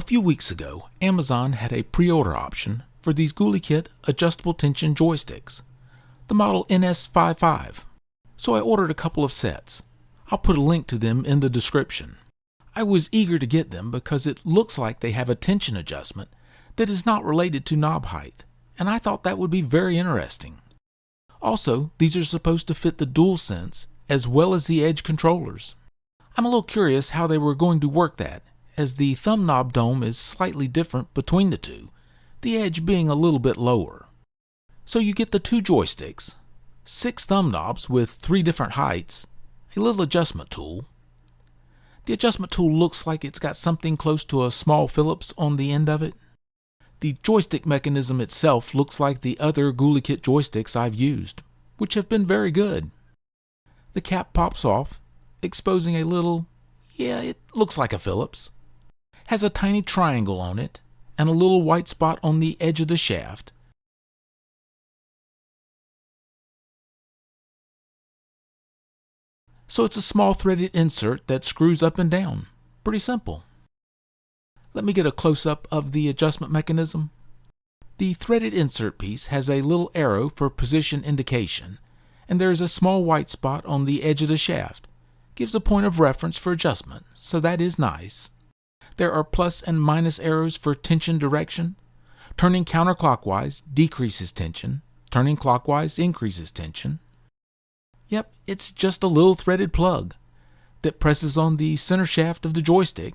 A few weeks ago, Amazon had a pre-order option for these GuliKit adjustable tension joysticks, the model NS55. So I ordered a couple of sets. I'll put a link to them in the description. I was eager to get them because it looks like they have a tension adjustment that is not related to knob height, and I thought that would be very interesting. Also, these are supposed to fit the DualSense as well as the Edge controllers. I'm a little curious how they were going to work that, as the thumb knob dome is slightly different between the two, the Edge being a little bit lower. So you get the two joysticks, 6 thumb knobs with 3 different heights, a little adjustment tool. The adjustment tool looks like it's got something close to a small Phillips on the end of it. The joystick mechanism itself looks like the other GuliKit joysticks I've used, which have been very good. The cap pops off, exposing a little, it looks like a Phillips. Has a tiny triangle on it, and a little white spot on the edge of the shaft. So it's a small threaded insert that screws up and down. Pretty simple. Let me get a close-up of the adjustment mechanism. The threaded insert piece has a little arrow for position indication, and there is a small white spot on the edge of the shaft. Gives a point of reference for adjustment, so that is nice. There are plus and minus arrows for tension direction. Turning counterclockwise decreases tension. Turning clockwise increases tension. Yep, it's just a little threaded plug that presses on the center shaft of the joystick,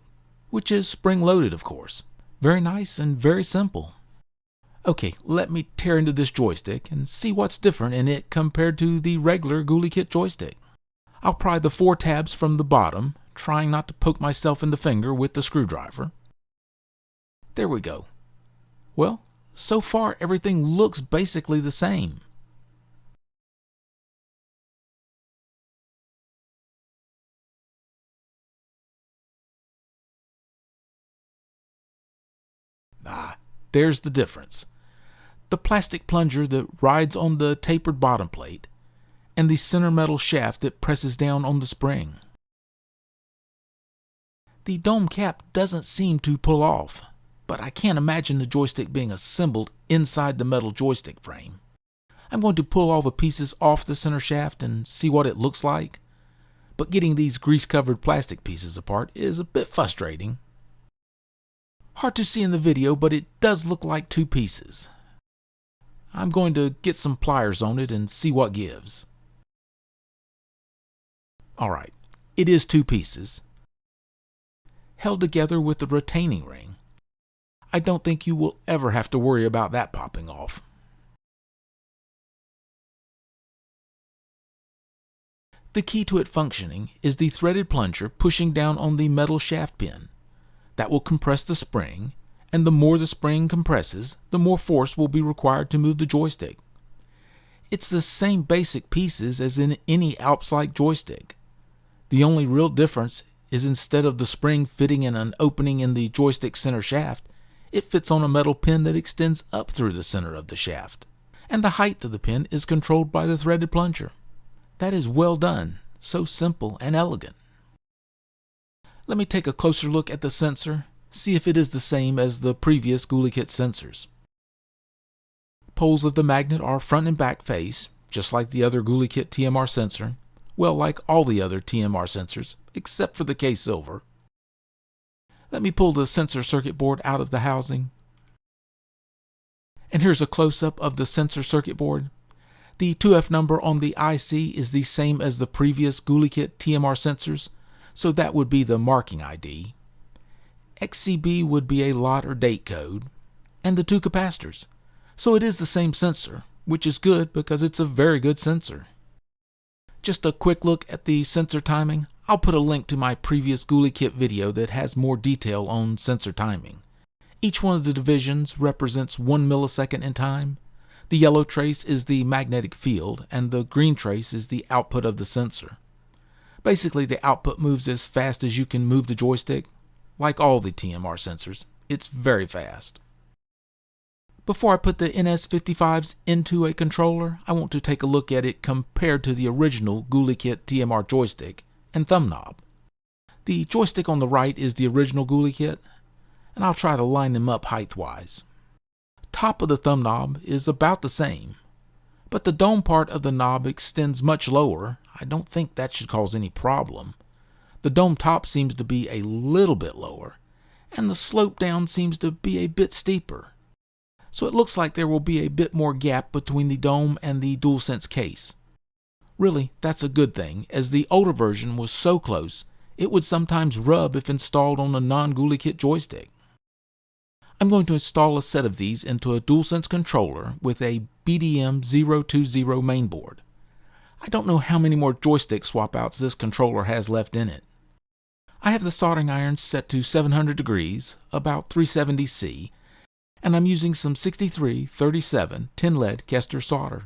which is spring-loaded, of course. Very nice and very simple. Okay, let me tear into this joystick and see what's different in it compared to the regular GuliKit joystick. I'll pry the 4 tabs from the bottom, trying not to poke myself in the finger with the screwdriver. There we go. Well, so far everything looks basically the same. There's the difference. The plastic plunger that rides on the tapered bottom plate, and the center metal shaft that presses down on the spring. The dome cap doesn't seem to pull off, but I can't imagine the joystick being assembled inside the metal joystick frame. I'm going to pull all the pieces off the center shaft and see what it looks like, but getting these grease-covered plastic pieces apart is a bit frustrating. Hard to see in the video, but it does look like 2 pieces. I'm going to get some pliers on it and see what gives. Alright, it is 2 pieces, held together with a retaining ring. I don't think you will ever have to worry about that popping off. The key to it functioning is the threaded plunger pushing down on the metal shaft pin. That will compress the spring, and the more the spring compresses, the more force will be required to move the joystick. It's the same basic pieces as in any Alps-like joystick. The only real difference is instead of the spring fitting in an opening in the joystick center shaft, it fits on a metal pin that extends up through the center of the shaft, and the height of the pin is controlled by the threaded plunger. That is well done, so simple and elegant. Let me take a closer look at the sensor, see if it is the same as the previous GuliKit sensors. Poles of the magnet are front and back face, just like the other GuliKit TMR sensor, well, like all the other TMR sensors, except for the K-Silver. Let me pull the sensor circuit board out of the housing. And here's a close-up of the sensor circuit board. The 2F number on the IC is the same as the previous GuliKit TMR sensors, so that would be the marking ID. XCB would be a lot or date code, and the 2 capacitors. So it is the same sensor, which is good because it's a very good sensor. Just a quick look at the sensor timing. I'll put a link to my previous GuliKit video that has more detail on sensor timing. Each one of the divisions represents 1 millisecond in time. The yellow trace is the magnetic field, and the green trace is the output of the sensor. Basically, the output moves as fast as you can move the joystick. Like all the TMR sensors, it's very fast. Before I put the NS55s into a controller, I want to take a look at it compared to the original GuliKit TMR joystick and thumb knob. The joystick on the right is the original GuliKit, and I'll try to line them up height-wise. Top of the thumb knob is about the same, but the dome part of the knob extends much lower. I don't think that should cause any problem. The dome top seems to be a little bit lower, and the slope down seems to be a bit steeper. So it looks like there will be a bit more gap between the dome and the DualSense case. Really, that's a good thing, as the older version was so close, it would sometimes rub if installed on a non-GuliKit joystick. I'm going to install a set of these into a DualSense controller with a BDM020 mainboard. I don't know how many more joystick swap outs this controller has left in it. I have the soldering iron set to 700 degrees, about 370 C, and I'm using some 6337 tin lead Kester solder.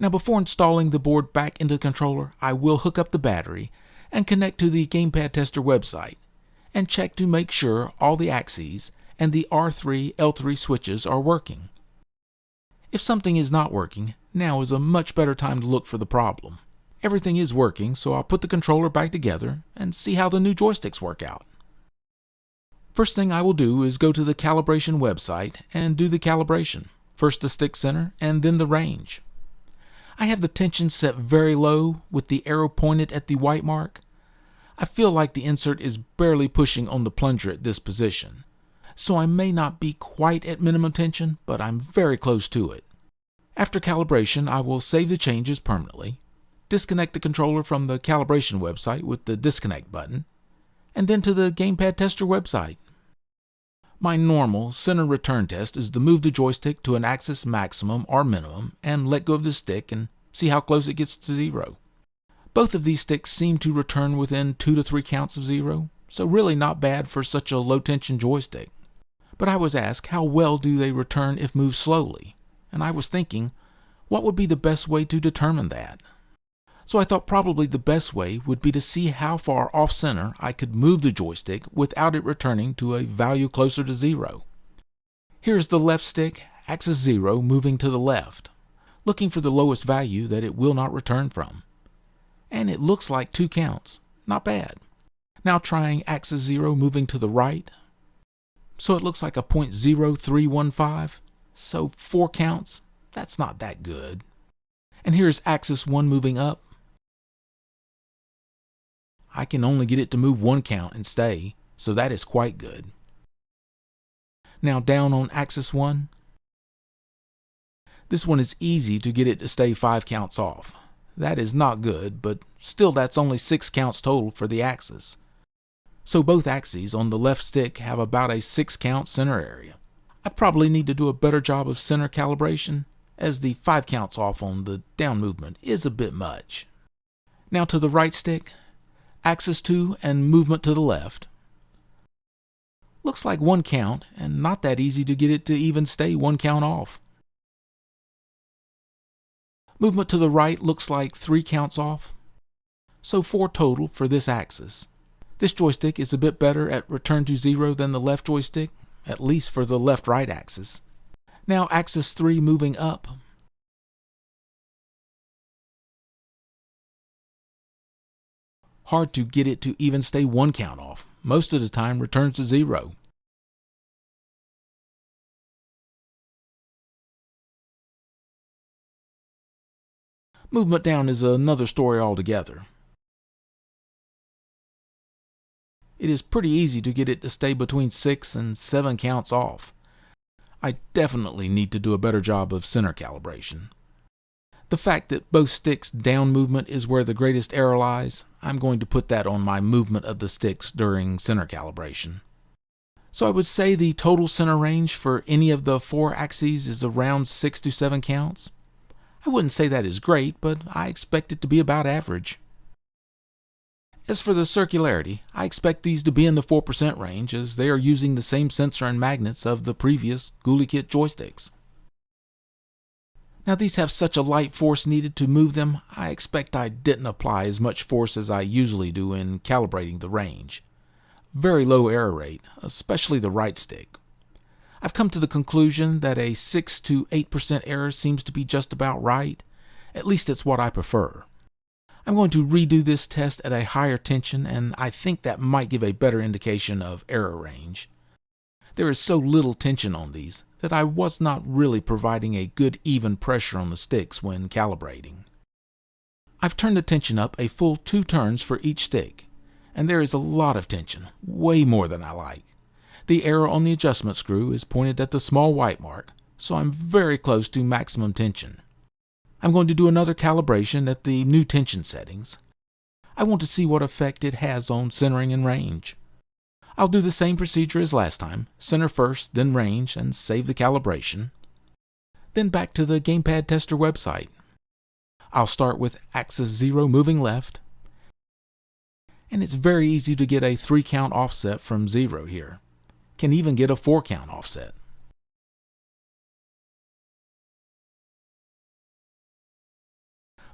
Now before installing the board back into the controller, I will hook up the battery and connect to the Gamepad Tester website and check to make sure all the axes and the R3, L3 switches are working. If something is not working, now is a much better time to look for the problem. Everything is working, so I'll put the controller back together and see how the new joysticks work out. First thing I will do is go to the calibration website and do the calibration, first the stick center and then the range. I have the tension set very low with the arrow pointed at the white mark. I feel like the insert is barely pushing on the plunger at this position, so I may not be quite at minimum tension, but I'm very close to it. After calibration, I will save the changes permanently, disconnect the controller from the calibration website with the disconnect button, and then to the Gamepad Tester website. My normal center return test is to move the joystick to an axis maximum or minimum and let go of the stick and see how close it gets to zero. Both of these sticks seem to return within 2 to 3 counts of zero, so really not bad for such a low tension joystick. But I was asked how well do they return if moved slowly, and I was thinking, what would be the best way to determine that? So I thought probably the best way would be to see how far off center I could move the joystick without it returning to a value closer to zero. Here's the left stick, axis 0, moving to the left, looking for the lowest value that it will not return from. And it looks like 2 counts, not bad. Now trying axis 0 moving to the right. So it looks like a 0.0315, so 4 counts, that's not that good. And here's axis 1 moving up. I can only get it to move 1 count and stay, so that is quite good. Now down on axis 1. This one is easy to get it to stay 5 counts off. That is not good, but still that's only 6 counts total for the axis. So both axes on the left stick have about a 6 count center area. I probably need to do a better job of center calibration, as the 5 counts off on the down movement is a bit much. Now to the right stick, axis 2 and movement to the left. Looks like 1 count and not that easy to get it to even stay 1 count off. Movement to the right looks like 3 counts off, so 4 total for this axis. This joystick is a bit better at return to 0 than the left joystick, at least for the left-right axis. Now axis 3 moving up. Hard to get it to even stay 1 count off. Most of the time returns to 0. Movement down is another story altogether. It is pretty easy to get it to stay between 6 and 7 counts off. I definitely need to do a better job of center calibration. The fact that both sticks' down movement is where the greatest error lies, I'm going to put that on my movement of the sticks during center calibration. So I would say the total center range for any of the 4 axes is around 6 to 7 counts. I wouldn't say that is great, but I expect it to be about average. As for the circularity, I expect these to be in the 4% range, as they are using the same sensor and magnets of the previous GuliKit joysticks. Now these have such a light force needed to move them, I expect I didn't apply as much force as I usually do in calibrating the range. Very low error rate, especially the right stick. I've come to the conclusion that a 6 to 8% error seems to be just about right. At least it's what I prefer. I'm going to redo this test at a higher tension, and I think that might give a better indication of error range. There is so little tension on these that I was not really providing a good even pressure on the sticks when calibrating. I've turned the tension up a full 2 turns for each stick, and there is a lot of tension, way more than I like. The arrow on the adjustment screw is pointed at the small white mark, so I'm very close to maximum tension. I'm going to do another calibration at the new tension settings. I want to see what effect it has on centering and range. I'll do the same procedure as last time, center first, then range, and save the calibration. Then back to the Gamepad Tester website. I'll start with axis 0 moving left, and it's very easy to get a 3 count offset from 0 here. Can even get a 4 count offset.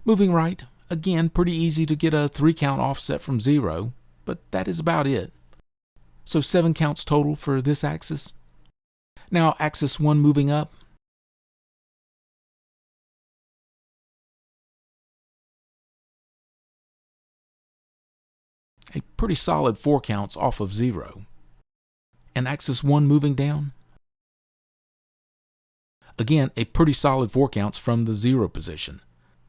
Moving right, again pretty easy to get a 3 count offset from 0, but that is about it. So 7 counts total for this axis. Now axis 1 moving up. A pretty solid 4 counts off of 0. And axis 1 moving down. Again, a pretty solid 4 counts from the 0 position.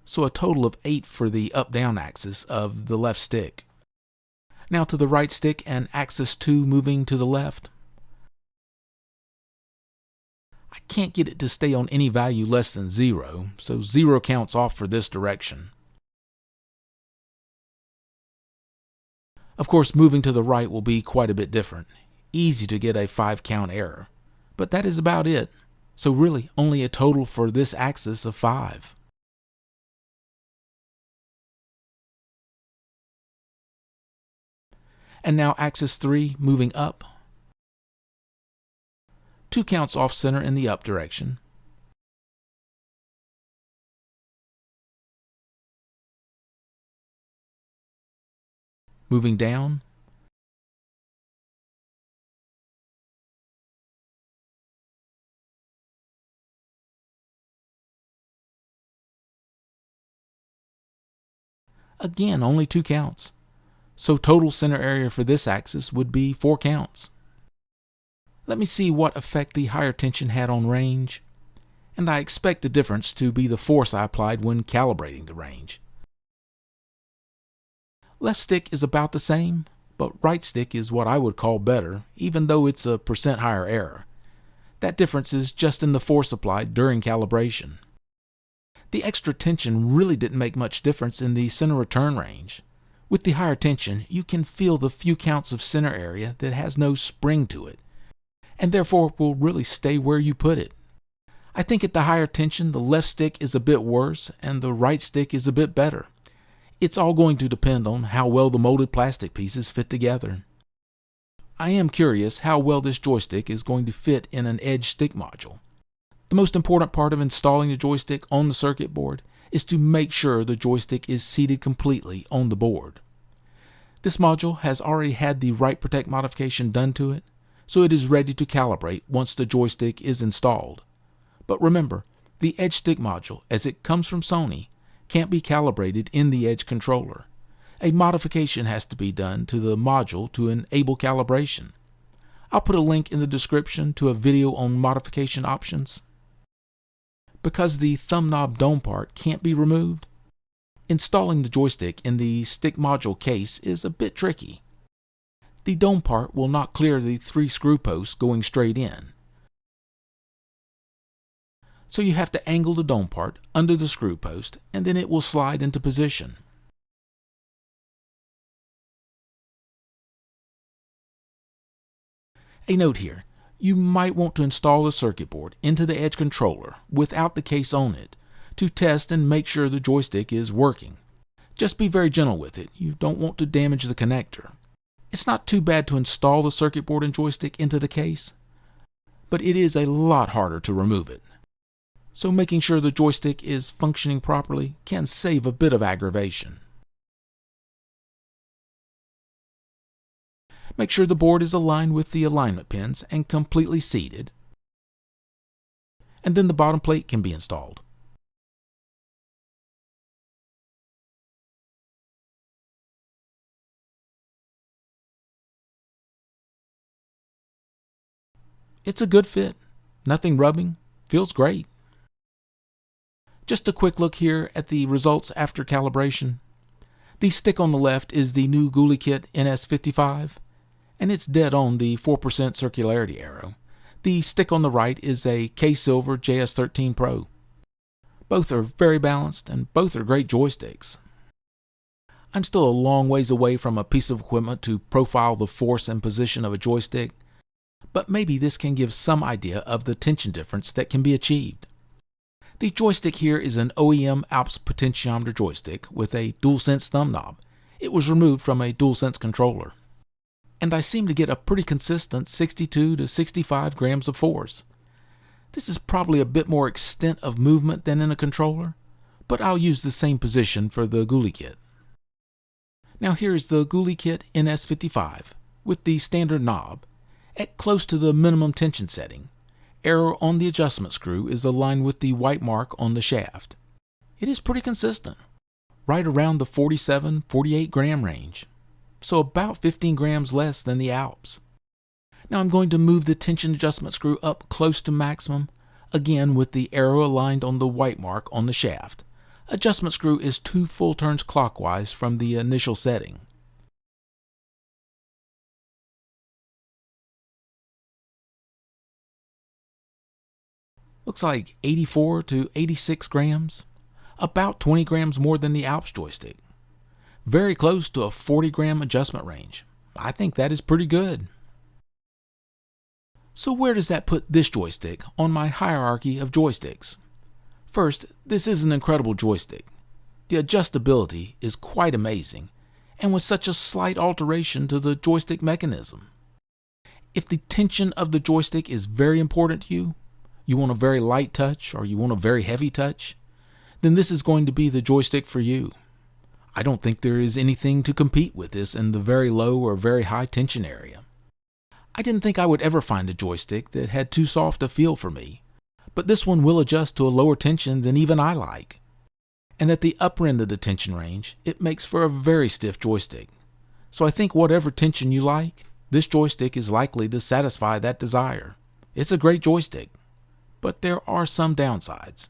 So a total of 8 for the up-down axis of the left stick. Now to the right stick and axis 2 moving to the left. I can't get it to stay on any value less than 0, so 0 counts off for this direction. Of course, moving to the right will be quite a bit different. Easy to get a 5 count error. But that is about it. So really, only a total for this axis of 5. And now axis 3 moving up. 2 counts off center in the up direction. Moving down. Again, only 2 counts. So total center area for this axis would be 4 counts. Let me see what effect the higher tension had on range. And I expect the difference to be the force I applied when calibrating the range. Left stick is about the same, but right stick is what I would call better, even though it's a % higher error. That difference is just in the force applied during calibration. The extra tension really didn't make much difference in the center return range. With the higher tension, you can feel the few counts of center area that has no spring to it, and therefore will really stay where you put it. I think at the higher tension, the left stick is a bit worse and the right stick is a bit better. It's all going to depend on how well the molded plastic pieces fit together. I am curious how well this joystick is going to fit in an Edge stick module. The most important part of installing the joystick on the circuit board is to make sure the joystick is seated completely on the board. This module has already had the Write Protect modification done to it, so it is ready to calibrate once the joystick is installed. But remember, the Edge stick module, as it comes from Sony, can't be calibrated in the Edge controller. A modification has to be done to the module to enable calibration. I'll put a link in the description to a video on modification options. Because the thumb knob dome part can't be removed, installing the joystick in the stick module case is a bit tricky. The dome part will not clear the 3 screw posts going straight in. So you have to angle the dome part under the screw post and then it will slide into position. A note here, you might want to install the circuit board into the Edge controller without the case on it to test and make sure the joystick is working. Just be very gentle with it, you don't want to damage the connector. It's not too bad to install the circuit board and joystick into the case, but it is a lot harder to remove it. So making sure the joystick is functioning properly can save a bit of aggravation. Make sure the board is aligned with the alignment pins and completely seated, and then the bottom plate can be installed. It's a good fit. Nothing rubbing. Feels great. Just a quick look here at the results after calibration. The stick on the left is the new GuliKit NS55, and it's dead on the 4% circularity arrow. The stick on the right is a K-Silver JS13 Pro. Both are very balanced and both are great joysticks. I'm still a long ways away from a piece of equipment to profile the force and position of a joystick, but maybe this can give some idea of the tension difference that can be achieved. The joystick here is an OEM Alps potentiometer joystick with a DualSense thumb knob. It was removed from a DualSense controller. And I seem to get a pretty consistent 62 to 65 grams of force. This is probably a bit more extent of movement than in a controller, but I'll use the same position for the GuliKit. Now here is the GuliKit NS55 with the standard knob at close to the minimum tension setting. Arrow on the adjustment screw is aligned with the white mark on the shaft. It is pretty consistent, right around the 47-48 gram range, so about 15 grams less than the Alps. Now I'm going to move the tension adjustment screw up close to maximum, again with the arrow aligned on the white mark on the shaft. Adjustment screw is 2 full turns clockwise from the initial setting. Looks like 84 to 86 grams, about 20 grams more than the Alps joystick. Very close to a 40 gram adjustment range. I think that is pretty good. So where does that put this joystick on my hierarchy of joysticks? First, this is an incredible joystick. The adjustability is quite amazing, and with such a slight alteration to the joystick mechanism. If the tension of the joystick is very important to you, you want a very light touch or you want a very heavy touch, then this is going to be the joystick for you. I don't think there is anything to compete with this in the very low or very high tension area. I didn't think I would ever find a joystick that had too soft a feel for me, but this one will adjust to a lower tension than even I like. And at the upper end of the tension range, it makes for a very stiff joystick. So I think whatever tension you like, this joystick is likely to satisfy that desire. It's a great joystick, but there are some downsides.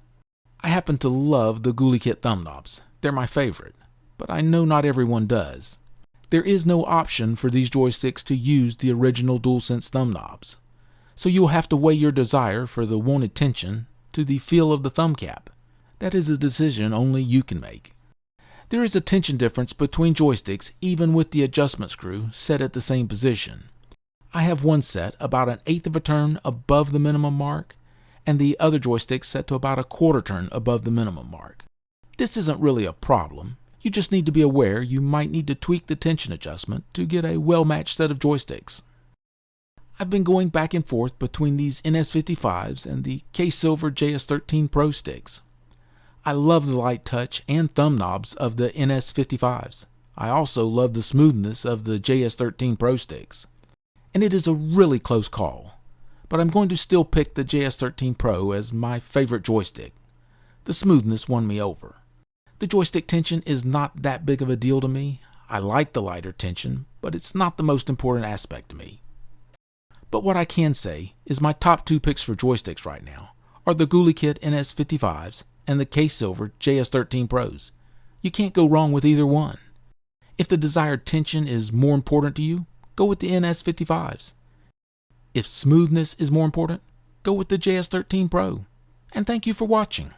I happen to love the GuliKit thumb knobs. They're my favorite, but I know not everyone does. There is no option for these joysticks to use the original DualSense thumb knobs, so you will have to weigh your desire for the wanted tension to the feel of the thumb cap. That is a decision only you can make. There is a tension difference between joysticks even with the adjustment screw set at the same position. I have one set about 1/8 of a turn above the minimum mark, and the other joystick set to about 1/4 turn above the minimum mark. This isn't really a problem. You just need to be aware you might need to tweak the tension adjustment to get a well-matched set of joysticks. I've been going back and forth between these NS55s and the K-Silver JS13 Pro sticks. I love the light touch and thumb knobs of the NS55s. I also love the smoothness of the JS13 Pro sticks. And it is a really close call, but I'm going to still pick the JS13 Pro as my favorite joystick. The smoothness won me over. The joystick tension is not that big of a deal to me. I like the lighter tension, but it's not the most important aspect to me. But what I can say is my top 2 picks for joysticks right now are the GuliKit NS55s and the K-Silver JS13 Pros. You can't go wrong with either one. If the desired tension is more important to you, go with the NS55s. If smoothness is more important, go with the JS13 Pro. And thank you for watching.